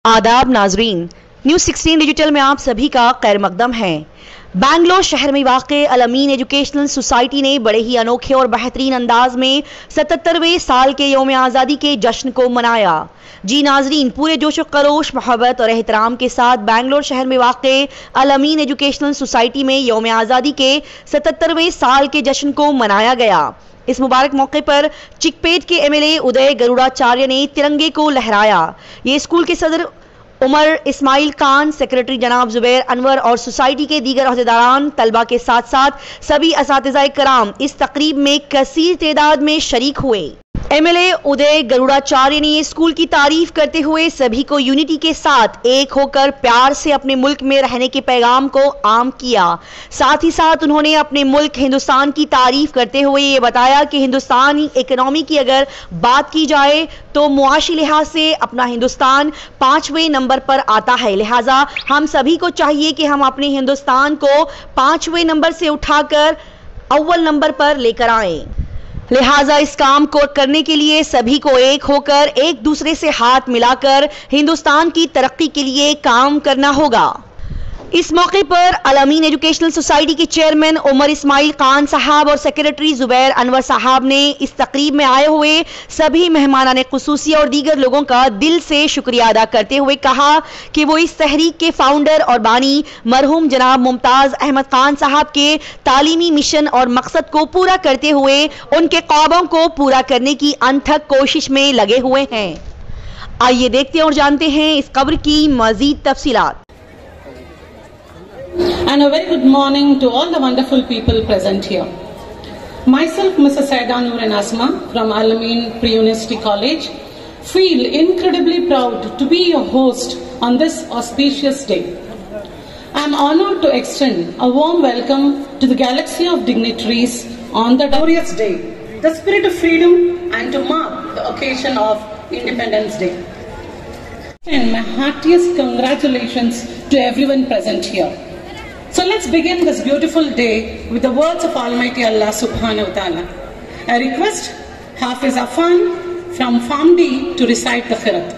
आदाब नाजरीन, news 16 digital में आप सभी का खैर मकदम है। बैंगलोर शहर में वाक़े अल-अमीन एजुकेशनल सोसाइटी ने बड़े ही अनोखे और बेहतरीन अंदाज में 77वें साल के यौम आज़ादी के जश्न को मनाया। जी नाजरीन, पूरे जोश व खरोश, मोहब्बत और एहतराम के साथ बैंगलोर शहर में वाक़े अल-अमीन एजुकेशनल सोसाइटी में यौम आज़ादी के 77वें साल के जश्न को मनाया गया। इस मुबारक मौके पर चिकपेट के एमएलए उदय गरुड़ाचार्य ने तिरंगे को लहराया। ये स्कूल के सदर उमर इस्माइल खान, सेक्रेटरी जनाब जुबैर अनवर और सोसाइटी के दीगर अहदेदारान, तलबा के साथ साथ सभी असातिज़ाए कराम इस तकरीब में कसीर तादाद में शरीक हुए। एमएलए उदय गरुड़ाचार्य ने स्कूल की तारीफ करते हुए सभी को यूनिटी के साथ एक होकर प्यार से अपने मुल्क में रहने के पैगाम को आम किया। साथ ही साथ उन्होंने अपने मुल्क हिंदुस्तान की तारीफ करते हुए ये बताया कि हिंदुस्तानी इकोनॉमी की अगर बात की जाए तो मुआशी लिहाज से अपना हिंदुस्तान 5वें नंबर पर आता है। लिहाजा हम सभी को चाहिए कि हम अपने हिंदुस्तान को 5वें नंबर से उठाकर अव्वल नंबर पर लेकर आएं। लिहाजा इस काम को करने के लिए सभी को एक होकर एक दूसरे से हाथ मिलाकर हिंदुस्तान की तरक्की के लिए काम करना होगा। इस मौके पर अल-अमीन एजुकेशनल सोसाइटी के चेयरमैन उमर इस्माइल खान साहब और सेक्रेटरी जुबैर अनवर साहब ने इस तकरीब में आए हुए सभी मेहमानाने खुसूसी और दीगर लोगों का दिल से शुक्रिया अदा करते हुए कहा कि वो इस तहरीक के फाउंडर और बानी मरहूम जनाब मुमताज अहमद खान साहब के तालीमी मिशन और मकसद को पूरा करते हुए उनके ख्वाबों को पूरा करने की अनथक कोशिश में लगे हुए हैं। आइए देखते और जानते हैं इस खबर की मजीद तफसीलात। And a very good morning to all the wonderful people present here. Myself, Mrs. Saida Noor Asma from Al-Amin Pre-University College, feel incredibly proud to be your host on this auspicious day. I am honored to extend a warm welcome to the galaxy of dignitaries on the glorious day, the spirit of freedom, and to mark the occasion of Independence Day. And my heartiest congratulations to everyone present here. So let's begin this beautiful day with the words of Almighty Allah Subhanahu wa Ta'ala. I request Hafiz Afan from FAMD to recite the Khirat.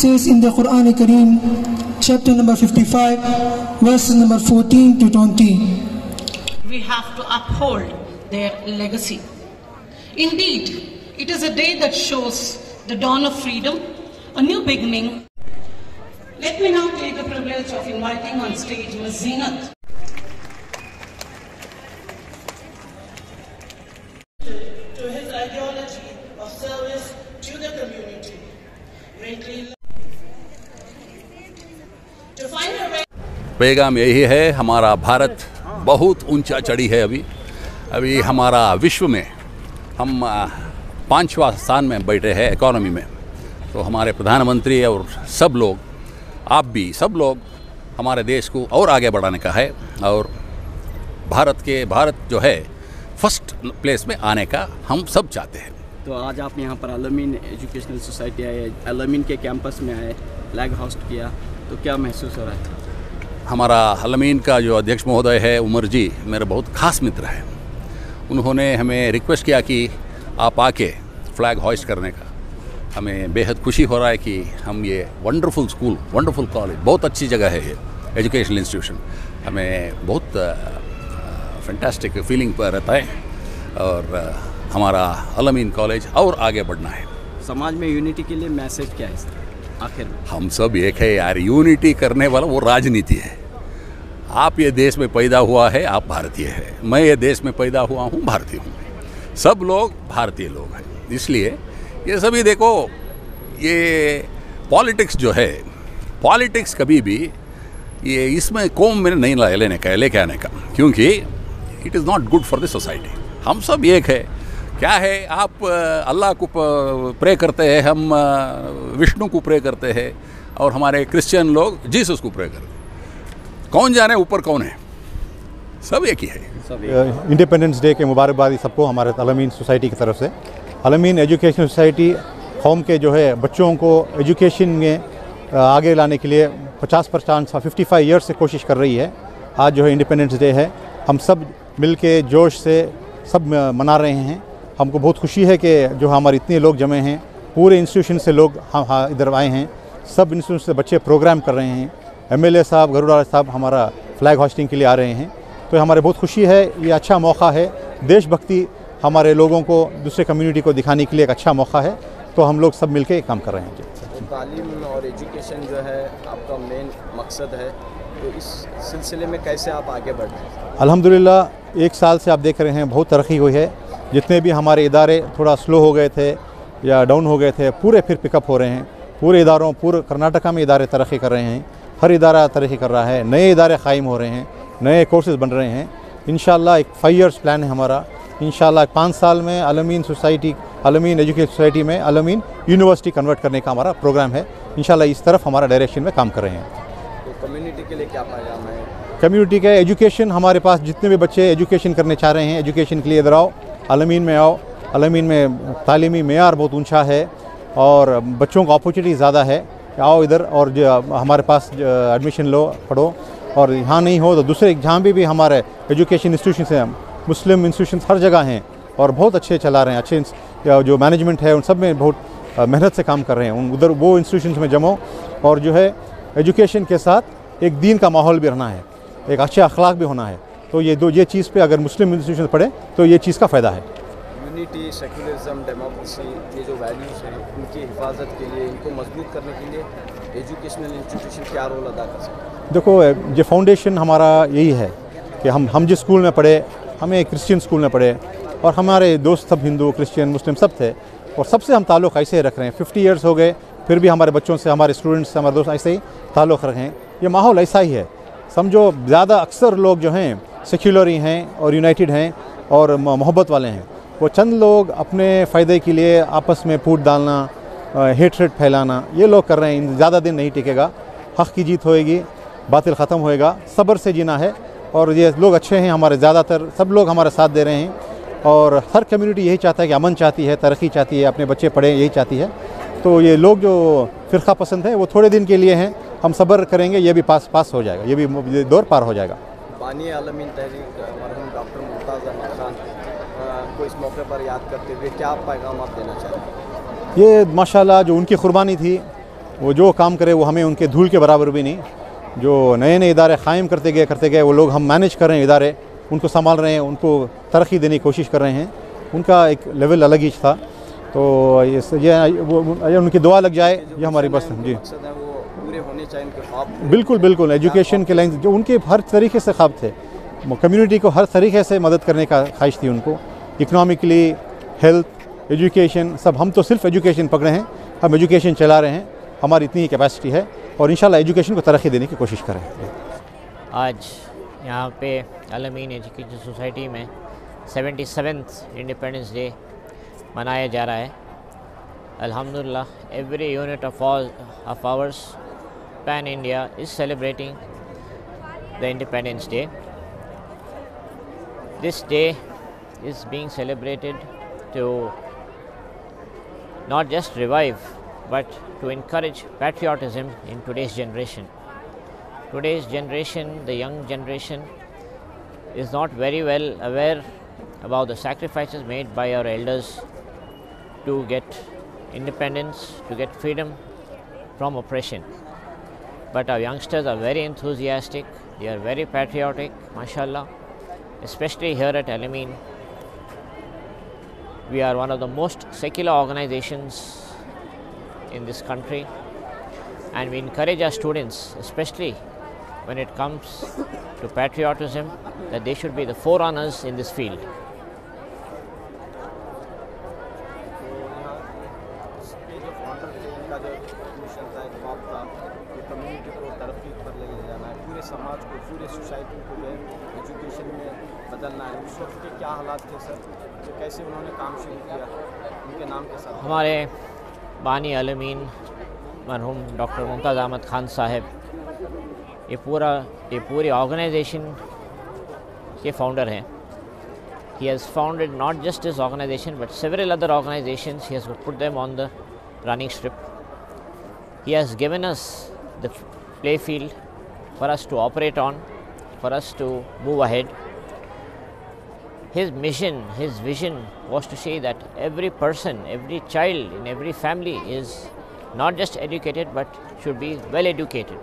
says in the Quran Kareem, chapter number 55, verses number 14 to 20. We have to uphold their legacy. Indeed, it is a day that shows the dawn of freedom, a new beginning. Let me now take the privilege of inviting on stage Ms. Zeenat. To his ideology of service to the community, to find a way. पैगाम यही है, हमारा भारत बहुत ऊंचा चढ़ी है। अभी हमारा विश्व में हम 5वां स्थान में बैठे हैं इकोनॉमी में। तो हमारे प्रधानमंत्री और सब लोग, आप भी सब लोग हमारे देश को और आगे बढ़ाने का है और भारत जो है फर्स्ट प्लेस में आने का हम सब चाहते हैं। तो आज आप यहाँ पर अल-अमीन एजुकेशनल सोसाइटी आए, अल-अमीन के कैंपस में आए, फ्लैग होस्ट किया, तो क्या महसूस हो रहा है? हमारा अल-अमीन का जो अध्यक्ष महोदय है उमर जी, मेरे बहुत ख़ास मित्र हैं। उन्होंने हमें रिक्वेस्ट किया कि आप आके फ्लैग होस्ट करने का। हमें बेहद खुशी हो रहा है कि हम ये वंडरफुल स्कूल, वंडरफुल कॉलेज, बहुत अच्छी जगह है ये एजुकेशनल इंस्टीट्यूशन, हमें बहुत फैंटास्टिक फीलिंग पर रहता है और हमारा अल-अमीन कॉलेज और आगे बढ़ना है। समाज में यूनिटी के लिए मैसेज क्या है आखिर में? हम सब एक है यार, यूनिटी करने वाला वो राजनीति है। आप ये देश में पैदा हुआ है, आप भारतीय है, मैं ये देश में पैदा हुआ हूँ, भारतीय हूँ, सब लोग भारतीय लोग हैं। इसलिए ये सभी देखो, ये पॉलिटिक्स जो है पॉलिटिक्स कभी भी ये इसमें कौम में नहीं लेके आने का, क्योंकि it is not good for the society. हम सब एक है। क्या है, आप अल्लाह को प्रे करते हैं, हम विष्णु को प्रे करते हैं, और हमारे क्रिश्चियन लोग जीसस को प्रे करते हैं। कौन जाने ऊपर कौन है, सब एक ही है। इंडिपेंडेंस डे के मुबारकबादी सबको हमारे अल-अमीन सोसाइटी की तरफ से। अल-अमीन एजुकेशन सोसाइटी कौम के जो है बच्चों को एजुकेशन में आगे लाने के लिए 50% 55 ईयर्स से कोशिश कर रही है। आज जो है इंडिपेंडेंस डे है, हम सब मिल के जोश से सब मना रहे हैं। हमको बहुत खुशी है कि जो हमारे इतने लोग जमे हैं, पूरे इंस्टीट्यूशन से लोग हम इधर आए हैं, सब इंस्टीट्यूशन से बच्चे प्रोग्राम कर रहे हैं। एमएलए साहब, गरुड़ा साहब हमारा फ्लैग होस्टिंग के लिए आ रहे हैं, तो हमारे बहुत खुशी है। ये अच्छा मौका है, देशभक्ति हमारे लोगों को, दूसरे कम्युनिटी को दिखाने के लिए एक अच्छा मौका है, तो हम लोग सब मिलके काम कर रहे हैं। तालीम और एजुकेशन जो है आपका मेन मकसद है, तो इस सिलसिले में कैसे आप आगे बढ़ रहे हैं? अल्हम्दुलिल्लाह 1 साल से आप देख रहे हैं बहुत तरक्की हुई है। जितने भी हमारे इदारे थोड़ा स्लो हो गए थे या डाउन हो गए थे, पूरे फिर पिकअप हो रहे हैं। पूरे इदारों, पूरे कर्नाटका में इदारे तरक्की कर रहे हैं, हर इदारा तरक्की कर रहा है, नए इदारे कायम हो रहे हैं, नए कोर्सेज़ बन रहे हैं। इंशाल्लाह एक 5 ईयर्स प्लान है हमारा। इंशाल्लाह 5 साल में Al-Ameen society, Al-Ameen education society में अल-अमीन यूनिवर्सिटी कन्वर्ट करने का हमारा प्रोग्राम है। इंशाल्लाह इस तरफ हमारा डायरेक्शन में काम कर रहे हैं। तो कम्युनिटी के लिए क्या पैगाम है? कम्युनिटी का एजुकेशन, हमारे पास जितने भी बच्चे एजुकेशन करने चाह रहे हैं, एजुकेशन के लिए इधर आओ, अल-अमीन में आओ। अल-अमीन में तालीमी मेयार बहुत ऊंचा है और बच्चों को अपॉर्चुनिटी ज़्यादा है। आओ इधर और हमारे पास एडमिशन लो, पढ़ो, और यहाँ नहीं हो तो दूसरे जहाँ भी हमारे एजुकेशन इंस्टीट्यूशन हैं, मुस्लिम इंस्टीट्यूशन हर जगह हैं और बहुत अच्छे चला रहे हैं। अच्छे जो मैनेजमेंट है उन सब में बहुत मेहनत से काम कर रहे हैं। उधर वो इंस्टीट्यूशन में जमो, और जो है एजुकेशन के साथ एक दीन का माहौल भी रहना है, एक अच्छे अखलाक भी होना है। तो ये चीज़ पे अगर मुस्लिम इंस्टीट्यूशन पढ़े तो ये चीज़ का फ़ायदा है। यूनिटी, सेक्युलरिज्म, डेमोक्रेसी, ये जो वैल्यूज़ हैं, उनकी हिफाजत के लिए, इनको मजबूत करने के लिए एजुकेशनल इंस्टीट्यूशन क्या रोल अदा कर सकते हैं? देखो, ये फाउंडेशन हमारा यही है कि हम जिस स्कूल में पढ़े, हमें क्रिश्चियन स्कूल में पढ़े, और हमारे दोस्त सब हिंदू, क्रिश्चियन, मुस्लिम सब थे, और सबसे हम ताल्लुक़ ऐसे रख रहे हैं। 50 ईयर्स हो गए, फिर भी हमारे बच्चों से, हमारे स्टूडेंट्स से, हमारे दोस्त ऐसे ही ताल्लुक़ रखें। ये माहौल ऐसा ही है। समझो ज़्यादा अक्सर लोग जो हैं सेक्युलर ही हैं और यूनाइटेड हैं और मोहब्बत वाले हैं। वो चंद लोग अपने फ़ायदे के लिए आपस में फूट डालना, हेटरेट फैलाना, ये लोग कर रहे हैं। ज़्यादा दिन नहीं टिकेगा, हक़ की जीत होएगी, बातिल ख़त्म होएगा। सब्र से जीना है, और ये लोग अच्छे हैं, हमारे ज़्यादातर सब लोग हमारे साथ दे रहे हैं, और हर कम्युनिटी यही चाहता है कि अमन चाहती है, तरक्की चाहती है, अपने बच्चे पढ़ें, यही चाहती है। तो ये लोग जो फ़िरक़ा पसंद है वो थोड़े दिन के लिए हैं, हम सब्र करेंगे, ये भी पास हो जाएगा, ये भी दौर पार हो जाएगा। बानी अल-अमीन तहरीक मरहूम डॉक्टर मुमताज़ अहमद खान को इस मौके पर याद करते हुए क्या पैगाम आप देना चाहते हैं? ये माशाल्लाह जो उनकी कुर्बानी थी, वो जो काम करे वो हमें उनके धूल के बराबर भी नहीं। जो नए नए इदारे क़ायम करते गए वो लोग हम मैनेज कर रहे हैं, इदारे उनको संभाल रहे हैं, उनको तरक्की देने की कोशिश कर रहे हैं। उनका एक लेवल अलग ही था। तो ये उनकी दुआ लग जाए, ये हमारी बस जी। पूरे होने चाहिए उनके ख्वाब। बिल्कुल एजुकेशन के लाइन जो उनके हर तरीके से ख्वाब थे, कम्युनिटी को हर तरीके से मदद करने का ख्वाहिश थी उनको, इकनॉमिकली, हेल्थ, एजुकेशन, सब। हम तो सिर्फ एजुकेशन पकड़े हैं, हम एजुकेशन चला रहे हैं, हमारी इतनी कैपेसिटी है, और इंशाल्लाह एजुकेशन को तरक्की देने की कोशिश करें। आज यहाँ पे अल-अमीन एजुकेशन सोसाइटी में 77th इंडिपेंडेंस डे मनाया जा रहा है। अल्हम्दुलिल्लाह every unit of hours pan India is celebrating the independence day. This day is being celebrated to not just revive but to encourage patriotism in today's generation. Today's generation, the young generation, is not very well aware about the sacrifices made by our elders to get independence, to get freedom from oppression. But our youngsters are very enthusiastic, they are very patriotic, mashallah, especially here at Al-Amin. We are one of the most secular organizations in this country, and we encourage our students, especially when it comes to patriotism, that they should be the forerunners in this field. Community को तरक्की पर ले जाना है, पूरे समाज को, पूरे सोसाइटी को जो है एजुकेशन में बदलना है। उस वक्त के क्या हालात थे सर, तो कैसे उन्होंने काम शुरू किया, उनके नाम के साथ? हमारे बानी अलमीन मरहूम डॉक्टर मुमताज़ अहमद खान साहब ये पूरी ऑर्गेनाइजेशन के फाउंडर हैं। He has founded not just his organization but several other organizations. He has put them on the running strip. He has given us the play field for us to operate on, for us to move ahead. His mission, his vision was to say that every person, every child in every family is not just educated but should be well educated.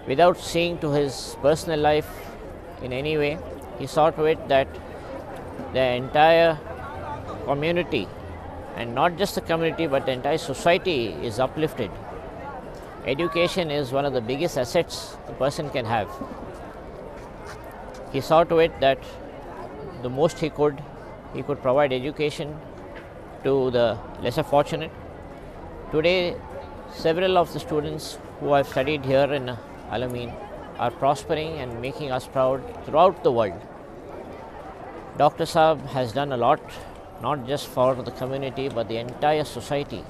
Without seeing to his personal life in any way, he saw to it that the entire community, and not just the community but the entire society, is uplifted. Education is one of the biggest assets a person can have. He saw to it that the most he could provide education to the lesser fortunate. Today, several of the students who have studied here in Al-Amin are prospering and making us proud throughout the world. Dr. Saab has done a lot, not just for the community but the entire society.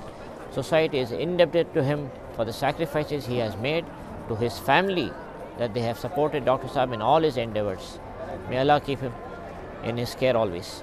Society is indebted to him for the sacrifices he has made, to his family that they have supported Dr. Saab in all his endeavors. May Allah keep him in his care always.